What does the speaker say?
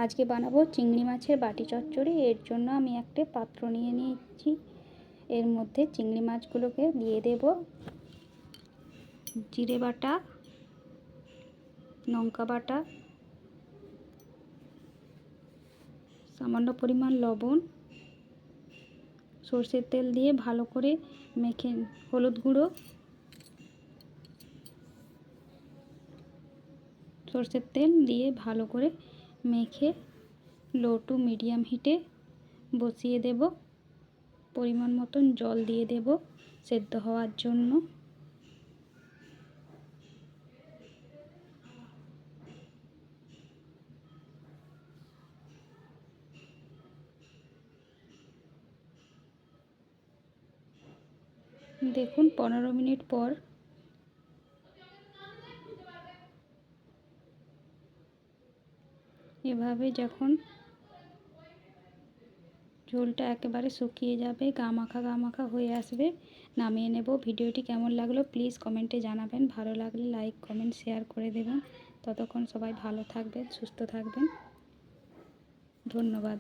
আজকে বানাবো চিংড়ি মাছের বাটি চচ্চড়ি। এর জন্য আমি একটা পাত্র নিয়ে নিয়েছি। এর মধ্যে চিংড়ি মাছগুলোকে দিয়ে দেব জিরে বাটা, লঙ্কা বাটা, সামান্য পরিমাণ লবণ, সরষের তেল দিয়ে ভালো করে মেখে, হলুদ গুঁড়ো, সরষের তেল দিয়ে ভালো করে মেখে লো টু মিডিয়াম হিটে বসিয়ে দেব। পরিমাণ মতন জল দিয়ে দেব সেদ্ধ হওয়ার জন্য। দেখুন 15 মিনিট পর এভাবে যখন ঝোলটা একেবারে শুকিয়ে যাবে, গা মাখা হয়ে আসবে, নামিয়ে নেব। ভিডিওটি কেমন লাগলো প্লিজ কমেন্টে জানাবেন। ভালো লাগলে লাইক কমেন্ট শেয়ার করে দেবেন। ততক্ষণ সবাই ভালো থাকবেন, সুস্থ থাকবেন। ধন্যবাদ।